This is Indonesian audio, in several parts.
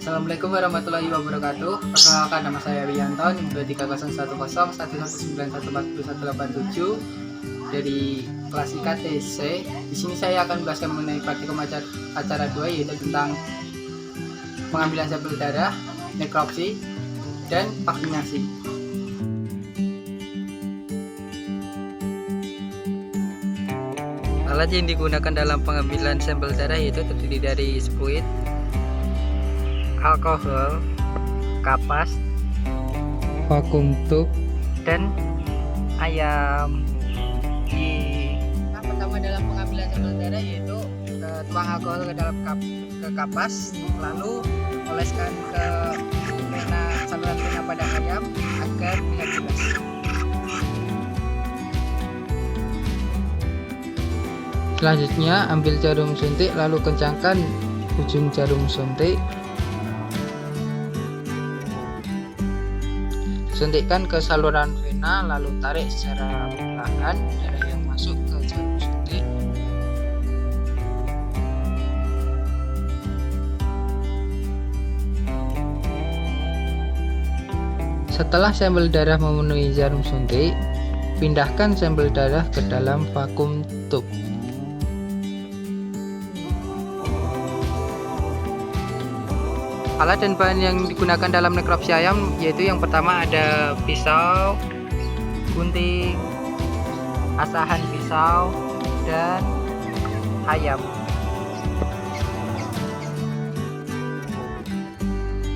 Assalamualaikum warahmatullahi wabarakatuh. Perkenalkan, nama saya Wianton, nomor 3010141414187 dari kelas IKTC. Di sini saya akan menjelaskan mengenai praktikum acara 2, yaitu tentang pengambilan sampel darah, nekropsi, dan vaksinasi. Alat yang digunakan dalam pengambilan sampel darah yaitu terdiri dari spuit, alkohol, kapas, vakum tube, dan ayam. Nah, pertama dalam pengambilan sampel darah yaitu tuang alkohol ke dalam ke kapas, lalu oleskan ke saluran vena pada ayam agar terlihat jelas. Selanjutnya ambil jarum suntik lalu kencangkan ujung jarum suntik. Suntikkan ke saluran vena lalu tarik secara perlahan darah yang masuk ke jarum suntik. Setelah sampel darah memenuhi jarum suntik, pindahkan sampel darah ke dalam vakum tube. Alat dan bahan yang digunakan dalam nekropsi ayam yaitu yang pertama ada pisau, gunting, asahan pisau, dan ayam.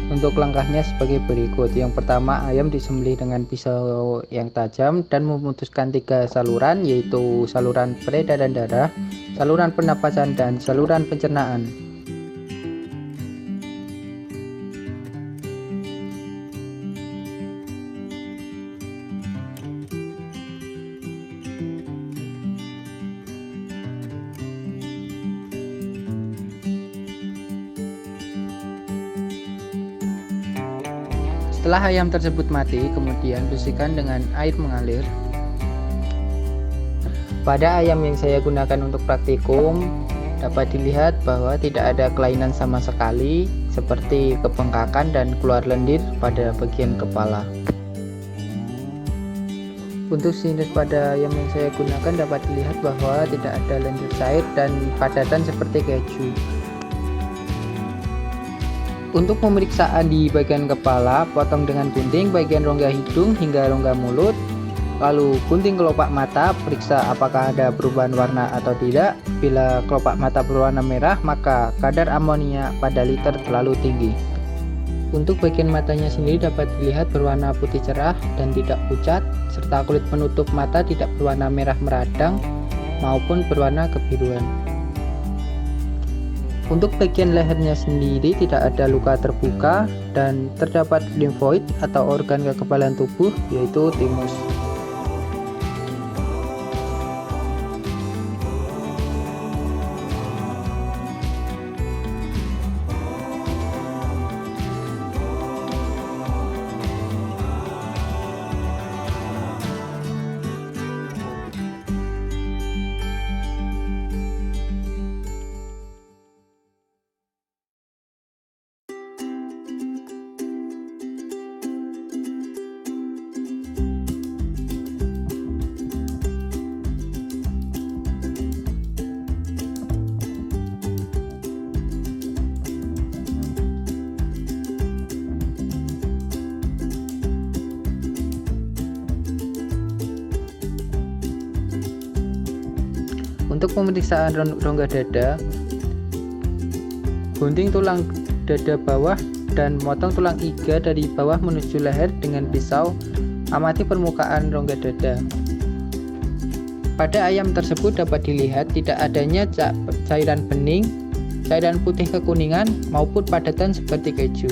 Untuk langkahnya sebagai berikut. Yang pertama, ayam disembelih dengan pisau yang tajam dan memutuskan 3 saluran, yaitu saluran peredaran darah, saluran pernapasan, dan saluran pencernaan. Setelah ayam tersebut mati, kemudian bersihkan dengan air mengalir. Pada ayam yang saya gunakan untuk praktikum, dapat dilihat bahwa tidak ada kelainan sama sekali, seperti kebengkakan dan keluar lendir pada bagian kepala. Untuk sinus pada ayam yang saya gunakan dapat dilihat bahwa tidak ada lendir cair dan padatan seperti keju. Untuk pemeriksaan di bagian kepala, potong dengan gunting bagian rongga hidung hingga rongga mulut, lalu gunting kelopak mata, periksa apakah ada perubahan warna atau tidak. Bila kelopak mata berwarna merah, maka kadar amonia pada liter terlalu tinggi. Untuk bagian matanya sendiri dapat dilihat berwarna putih cerah dan tidak pucat, serta kulit penutup mata tidak berwarna merah meradang maupun berwarna kebiruan. Untuk bagian lehernya sendiri tidak ada luka terbuka dan terdapat limfoid atau organ kekebalan tubuh yaitu timus. Untuk pemeriksaan rongga dada, gunting tulang dada bawah dan motong tulang iga dari bawah menuju leher dengan pisau. Amati permukaan rongga dada. Pada ayam tersebut dapat dilihat tidak adanya cairan bening, cairan putih kekuningan, maupun padatan seperti keju.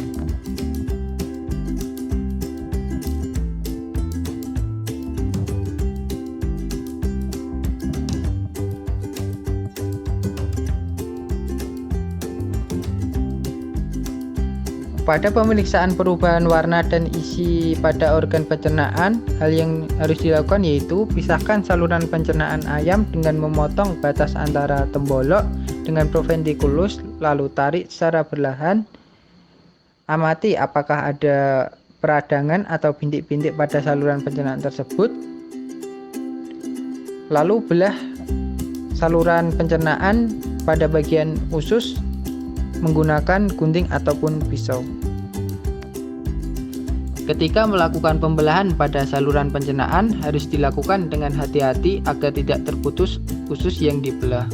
Pada pemeriksaan perubahan warna dan isi pada organ pencernaan, hal yang harus dilakukan yaitu pisahkan saluran pencernaan ayam dengan memotong batas antara tembolok dengan proventriculus, lalu tarik secara perlahan Amati apakah ada peradangan atau bintik-bintik pada saluran pencernaan tersebut. Lalu belah saluran pencernaan pada bagian usus menggunakan gunting ataupun pisau. Ketika melakukan pembelahan pada saluran pencernaan harus dilakukan dengan hati-hati agar tidak terputus usus yang dibelah.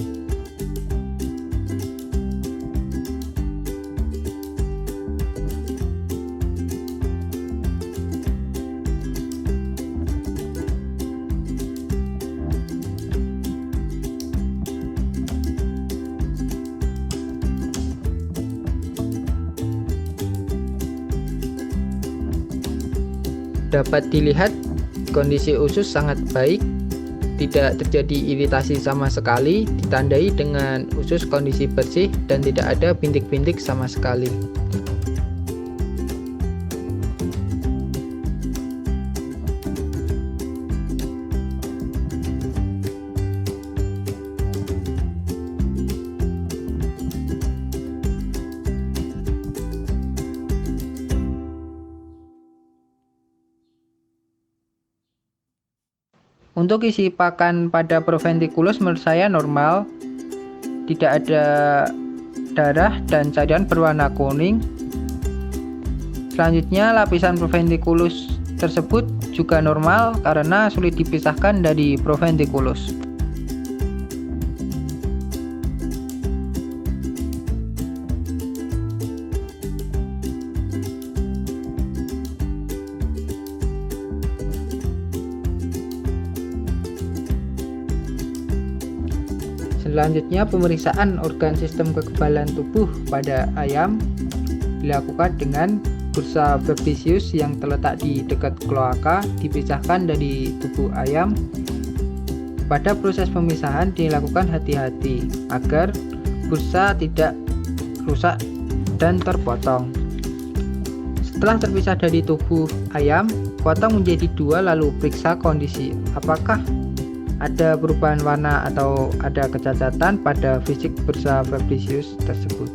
Dapat dilihat kondisi usus sangat baik, tidak terjadi iritasi sama sekali, ditandai dengan usus kondisi bersih dan tidak ada bintik-bintik sama sekali. Untuk isi pakan pada proventriculus menurut saya normal, tidak ada darah dan cairan berwarna kuning. Selanjutnya lapisan proventriculus tersebut juga normal karena sulit dipisahkan dari proventriculus. Selanjutnya pemeriksaan organ sistem kekebalan tubuh pada ayam dilakukan dengan bursa Fabricius yang terletak di dekat kloaka dipisahkan dari tubuh ayam. Pada proses pemisahan dilakukan hati-hati agar bursa tidak rusak dan terpotong. Setelah terpisah dari tubuh ayam, potong menjadi dua lalu periksa kondisi apakah ada perubahan warna atau ada kecacatan pada fisik bursa Fabricius tersebut.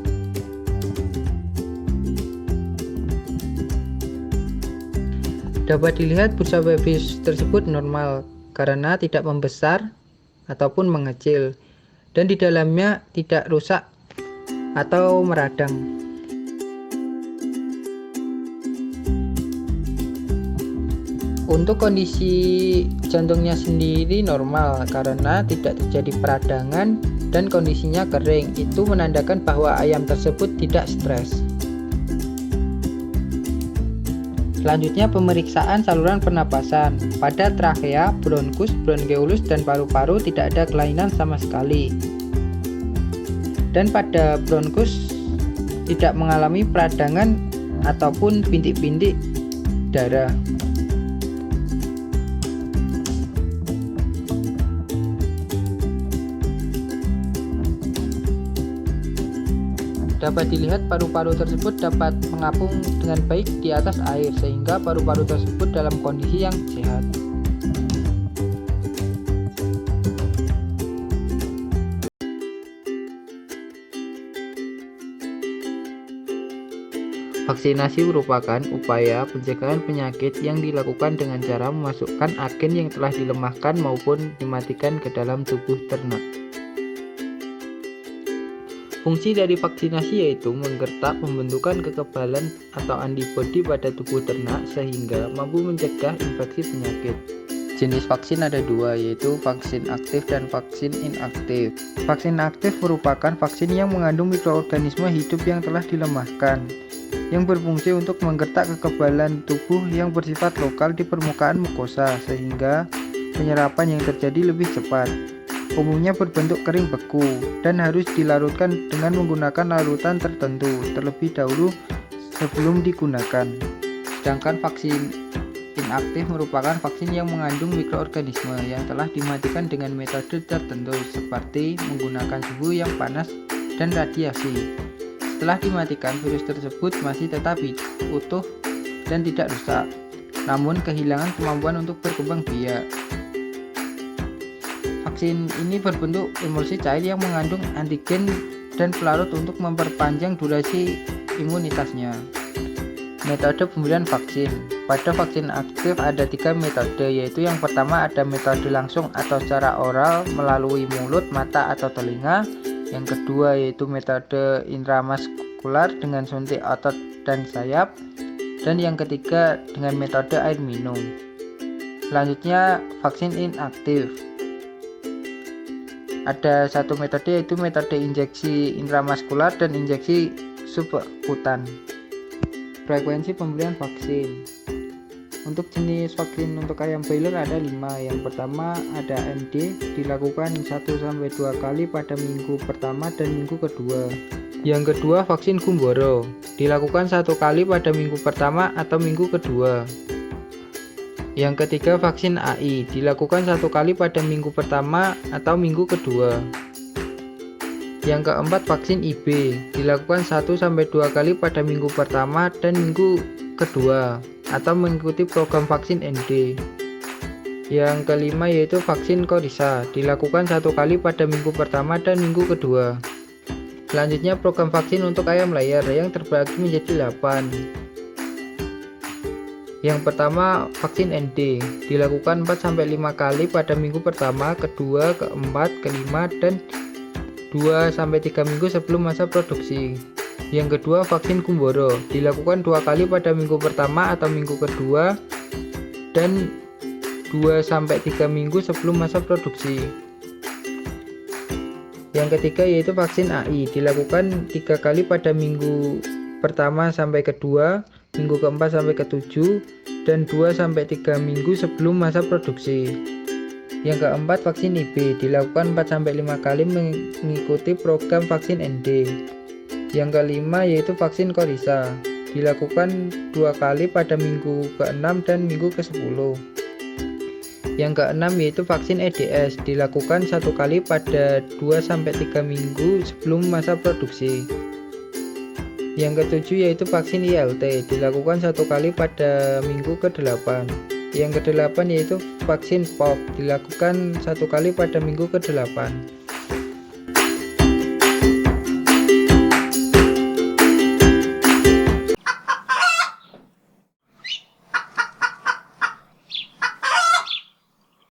Dapat dilihat bursa Fabricius tersebut normal karena tidak membesar ataupun mengecil dan di dalamnya tidak rusak atau meradang. Untuk kondisi jantungnya sendiri normal karena tidak terjadi peradangan dan kondisinya kering. Itu menandakan bahwa ayam tersebut tidak stres. Selanjutnya pemeriksaan saluran pernapasan. Pada trakea, bronkus, bronkeolus, dan paru-paru tidak ada kelainan sama sekali. Dan pada bronkus tidak mengalami peradangan ataupun bintik-bintik darah. Dapat dilihat paru-paru tersebut dapat mengapung dengan baik di atas air sehingga paru-paru tersebut dalam kondisi yang sehat. Vaksinasi merupakan upaya pencegahan penyakit yang dilakukan dengan cara memasukkan agen yang telah dilemahkan maupun dimatikan ke dalam tubuh ternak. Fungsi dari vaksinasi yaitu menggertak pembentukan kekebalan atau antibodi pada tubuh ternak sehingga mampu mencegah infeksi penyakit. Jenis vaksin ada dua, yaitu vaksin aktif dan vaksin inaktif. Vaksin aktif merupakan vaksin yang mengandung mikroorganisme hidup yang telah dilemahkan, yang berfungsi untuk menggertak kekebalan tubuh yang bersifat lokal di permukaan mukosa sehingga penyerapan yang terjadi lebih cepat. Umumnya berbentuk kering beku dan harus dilarutkan dengan menggunakan larutan tertentu terlebih dahulu sebelum digunakan. Sedangkan vaksin inaktif merupakan vaksin yang mengandung mikroorganisme yang telah dimatikan dengan metode tertentu seperti menggunakan suhu yang panas dan radiasi. Setelah dimatikan, virus tersebut masih tetap utuh dan tidak rusak, namun kehilangan kemampuan untuk berkembang biak. Vaksin ini berbentuk emulsi cair yang mengandung antigen dan pelarut untuk memperpanjang durasi imunitasnya. Metode pemberian vaksin. Pada vaksin aktif ada 3 metode, yaitu yang pertama ada metode langsung atau secara oral melalui mulut, mata, atau telinga. Yang kedua yaitu metode intramuskular dengan suntik otot dan sayap. Dan yang ketiga dengan metode air minum. Selanjutnya vaksin inaktif. Ada satu metode yaitu metode injeksi intramuskular dan injeksi subkutan. Frekuensi pemberian vaksin. Untuk jenis vaksin untuk ayam broiler ada 5. Yang pertama ada AMD, dilakukan 1-2 kali pada minggu pertama dan minggu kedua. Yang kedua vaksin Gumboro, dilakukan 1 kali pada minggu pertama atau minggu kedua. Yang ketiga vaksin AI, dilakukan 1 kali pada minggu pertama atau minggu kedua. Yang keempat vaksin IB, dilakukan 1-2 kali pada minggu pertama dan minggu kedua atau mengikuti program vaksin ND. Yang kelima yaitu vaksin Coryza, dilakukan 1 kali pada minggu pertama dan minggu kedua. Selanjutnya program vaksin untuk ayam layar yang terbagi menjadi 8. Yang pertama vaksin ND, dilakukan 4-5 kali pada minggu pertama, kedua, keempat, kelima, dan 2-3 minggu sebelum masa produksi. Yang kedua vaksin Gumboro, dilakukan 2 kali pada minggu pertama atau minggu kedua dan 2-3 minggu sebelum masa produksi. Yang ketiga yaitu vaksin AI, dilakukan 3 kali pada minggu pertama sampai kedua, minggu keempat sampai ketujuh, dan 2-3 minggu sebelum masa produksi. Yang keempat vaksin IB, dilakukan 4-5 kali mengikuti program vaksin ND. Yang kelima yaitu vaksin Coryza, dilakukan 2 kali pada minggu ke-6 dan minggu ke-10. Yang keenam yaitu vaksin EDS, dilakukan 1 kali pada 2-3 minggu sebelum masa produksi. Yang ketujuh yaitu vaksin ILT, dilakukan 1 kali pada minggu ke-8. Yang ke-8 yaitu vaksin POC, dilakukan 1 kali pada minggu ke-8.